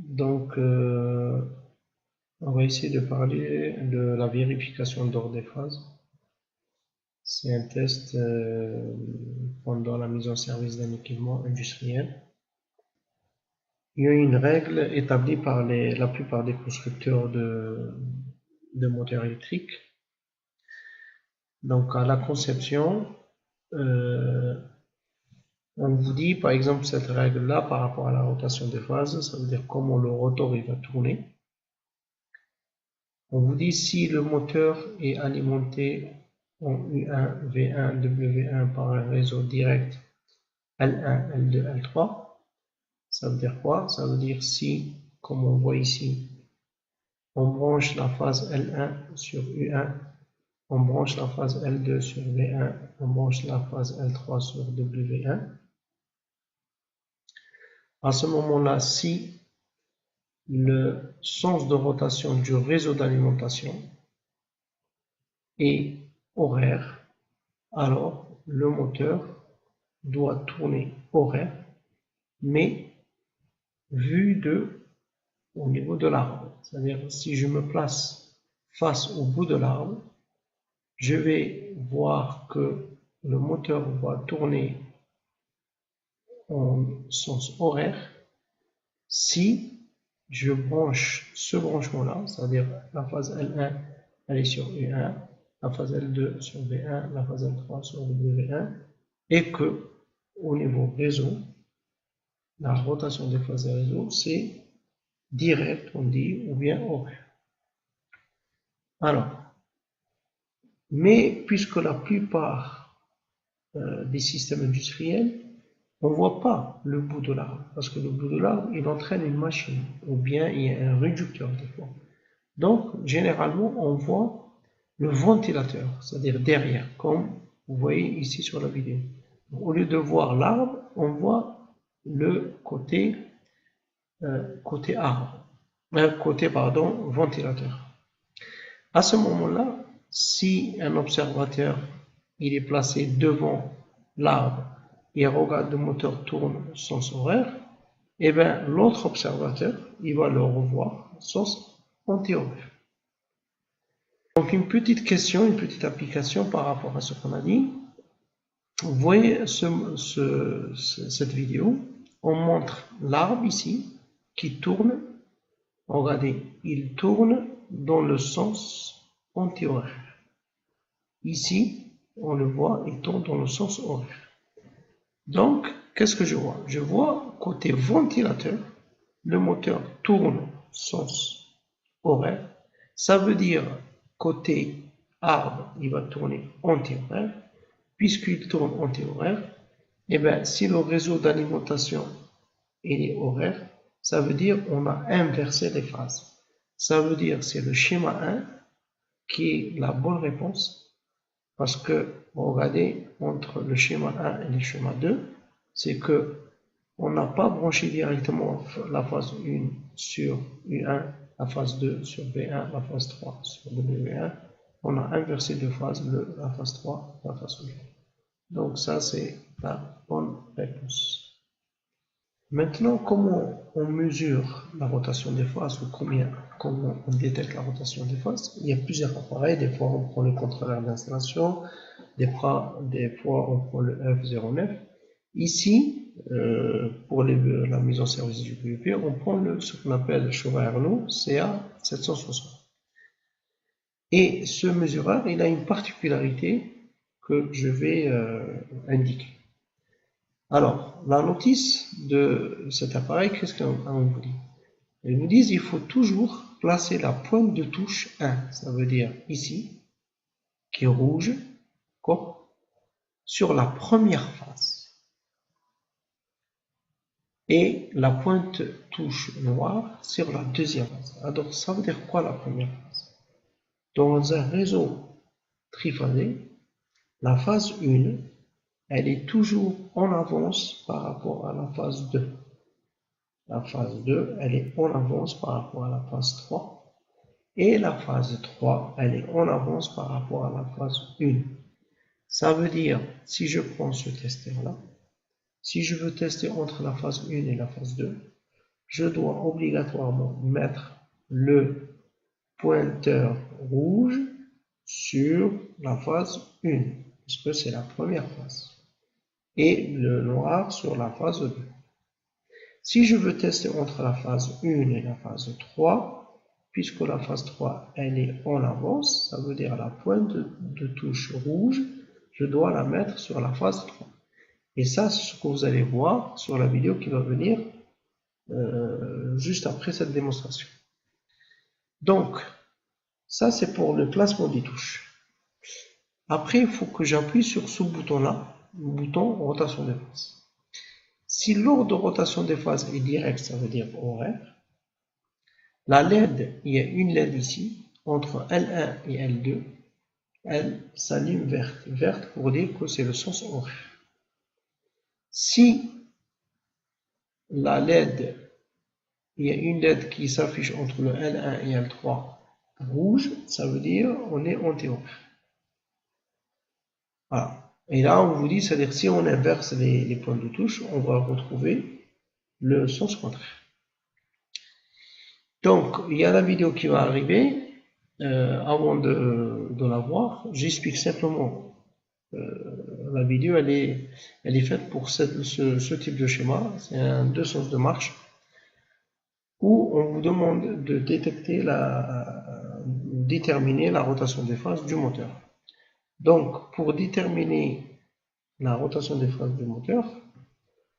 Donc, on va essayer de parler de la vérification d'ordre des phases. C'est un test pendant la mise en service d'un équipement industriel. Il y a une règle établie par la plupart des constructeurs de moteurs électriques. Donc, à la conception, on vous dit, par exemple, cette règle-là par rapport à la rotation des phases, ça veut dire comment le rotor il va tourner. On vous dit si le moteur est alimenté en U1, V1, W1 par un réseau direct L1, L2, L3. Ça veut dire quoi? Ça veut dire si, comme on voit ici, on branche la phase L1 sur U1, on branche la phase L2 sur V1, on branche la phase L3 sur W1. À ce moment-là, si le sens de rotation du réseau d'alimentation est horaire, alors le moteur doit tourner horaire, mais vu au niveau de l'arbre. C'est-à-dire, si je me place face au bout de l'arbre, je vais voir que le moteur va tourner en sens horaire si je branche ce branchement-là, c'est-à-dire la phase L1, elle est sur U1, la phase L2 sur V1, la phase L3 sur W1, et que au niveau réseau, la rotation des phases des réseaux, c'est direct, on dit, ou bien horaire. Alors, mais puisque la plupart des systèmes industriels, on ne voit pas le bout de l'arbre, parce que le bout de l'arbre, il entraîne une machine, ou bien il y a un réducteur des fois. Donc, généralement, on voit le ventilateur, c'est-à-dire derrière, comme vous voyez ici sur la vidéo. Au lieu de voir l'arbre, on voit le côté ventilateur. À ce moment-là, si un observateur il est placé devant l'arbre et regarde le moteur tourne sens horaire, et bien l'autre observateur il va le revoir sens anti-horaire. Donc une petite question, une petite application par rapport à ce qu'on a dit. Vous voyez cette vidéo, on montre l'arbre ici qui tourne. Regardez, il tourne dans le sens anti-horaire. Ici, on le voit, il tourne dans le sens horaire. Donc, qu'est-ce que je vois? Je vois côté ventilateur, le moteur tourne sens horaire. Ça veut dire côté arbre, il va tourner anti-horaire. Puisqu'il tourne anti-horaire, et bien, si le réseau d'alimentation est horaire, ça veut dire on a inversé les phases. Ça veut dire c'est le schéma 1 qui est la bonne réponse, parce que, regardez, entre le schéma 1 et le schéma 2, c'est que on n'a pas branché directement la phase 1 sur U1, la phase 2 sur V1, la phase 3 sur W1. On a inversé deux phases, la phase 3 et la phase 1. Donc ça, c'est la bonne réponse. Maintenant, comment on mesure la rotation des phases ou comment on détecte la rotation des phases? Il y a plusieurs appareils. Des fois, on prend le contrôleur d'installation. Des fois, on prend le F09. Ici, pour la mise en service du PVP, on prend ce qu'on appelle le Chauvet-Arnoux CA760. Et ce mesureur, il a une particularité que je vais indiquer. Alors, la notice de cet appareil, qu'est-ce qu'on vous dit? Ils nous disent qu'il faut toujours placer la pointe de touche 1, ça veut dire ici, qui est rouge, sur la première phase. Et la pointe touche noire sur la deuxième phase. Alors, ça veut dire quoi la première phase? Dans un réseau triphasé, la phase 1, elle est toujours en avance par rapport à la phase 2. La phase 2, elle est en avance par rapport à la phase 3. Et la phase 3, elle est en avance par rapport à la phase 1. Ça veut dire, si je prends ce testeur-là, si je veux tester entre la phase 1 et la phase 2, je dois obligatoirement mettre le pointeur rouge sur la phase 1, puisque c'est la première phase, et le noir sur la phase 2. Si je veux tester entre la phase 1 et la phase 3, puisque la phase 3 elle est en avance, ça veut dire la pointe de touche rouge, je dois la mettre sur la phase 3. Et ça, c'est ce que vous allez voir sur la vidéo qui va venir juste après cette démonstration. Donc, ça c'est pour le placement des touches. Après, il faut que j'appuie sur ce bouton-là, le bouton rotation des phases. Si l'ordre de rotation des phases est direct, ça veut dire horaire. La LED, il y a une LED ici, entre L1 et L2, elle s'allume verte. Verte pour dire que c'est le sens horaire. Si la LED, il y a une LED qui s'affiche entre le L1 et L3 rouge, ça veut dire on est anti-horaire. Voilà. Et là, on vous dit, c'est-à-dire si on inverse les points de touche, on va retrouver le sens contraire. Donc, il y a la vidéo qui va arriver. Avant de la voir, j'explique simplement. La vidéo, elle est faite pour ce type de schéma. C'est un 2 sens de marche où on vous demande de déterminer la rotation des phases du moteur. Donc, pour déterminer la rotation des phases du moteur,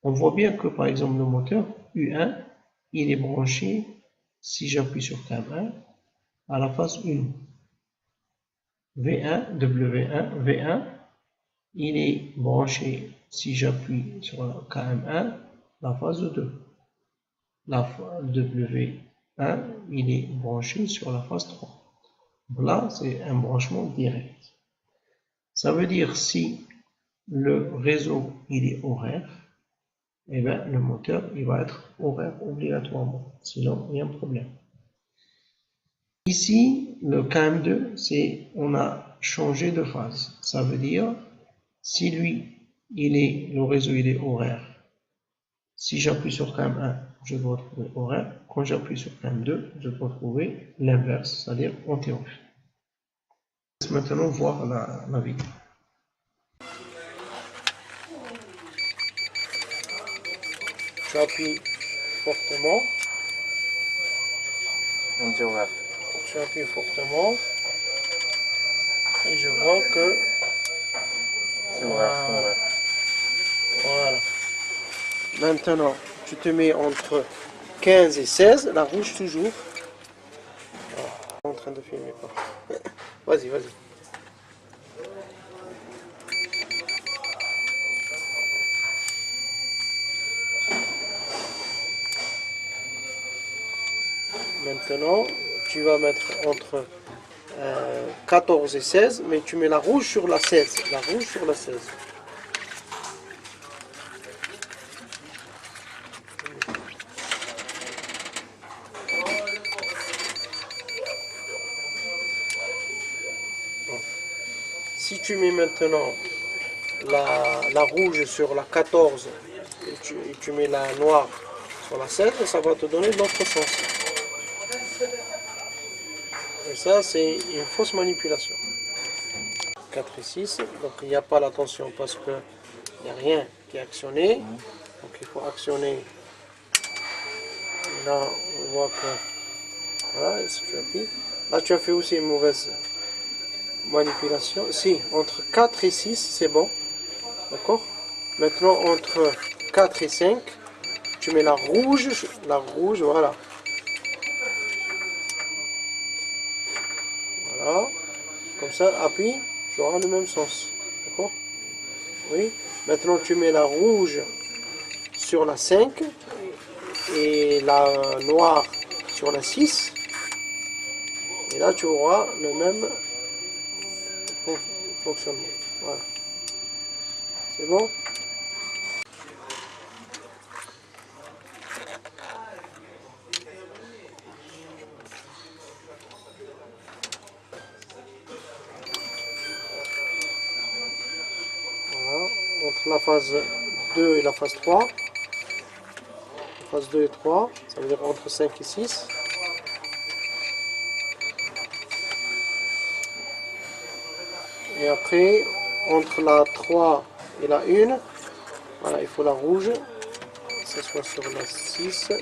on voit bien que par exemple le moteur U1, il est branché, si j'appuie sur CAM1, à la phase 1. V1, W1, V1, il est branché, si j'appuie sur la KM1, la phase 2. La W1, il est branché sur la phase 3. Là, c'est un branchement direct. Ça veut dire si le réseau il est horaire, et bien le moteur il va être horaire obligatoirement, sinon il y a un problème. Ici, le KM2, c'est on a changé de phase. Ça veut dire si lui le réseau il est horaire, si j'appuie sur KM1, je dois trouver horaire. Quand j'appuie sur KM2, je dois trouver l'inverse, c'est-à-dire anti-horaire. Maintenant voir la vidéo. J'appuie fortement. Anti-horaire. J'appuie fortement. Et je vois que C'est horaire. Voilà. Maintenant, tu te mets entre 15 et 16, la rouge toujours. Voilà. En train de filmer quoi. Vas-y, vas-y. Maintenant, tu vas mettre entre 14 et 16, mais tu mets la rouge sur la 16. La rouge sur la 16. Si tu mets maintenant la rouge sur la 14 et tu mets la noire sur la 16, ça va te donner l'autre sens. Et ça, c'est une fausse manipulation. 4 et 6, donc il n'y a pas la tension parce qu'il n'y a rien qui est actionné. Donc il faut actionner. Et là, on voit que... Voilà, si tu appuies. Là, tu as fait aussi une mauvaise manipulation. Si, entre 4 et 6, c'est bon. D'accord? Maintenant, entre 4 et 5, tu mets la rouge, voilà. Voilà. Comme ça, appuie, tu auras le même sens. D'accord? Oui. Maintenant, tu mets la rouge sur la 5 et la noire sur la 6. Et là, tu auras le même fonctionnement. Voilà. C'est bon? Voilà. Entre la phase 2 et la phase 3, phase 2 et 3, ça veut dire entre 5 et 6. Et après, entre la 3 et la 1, voilà, il faut la rouge, que ce soit sur la 6.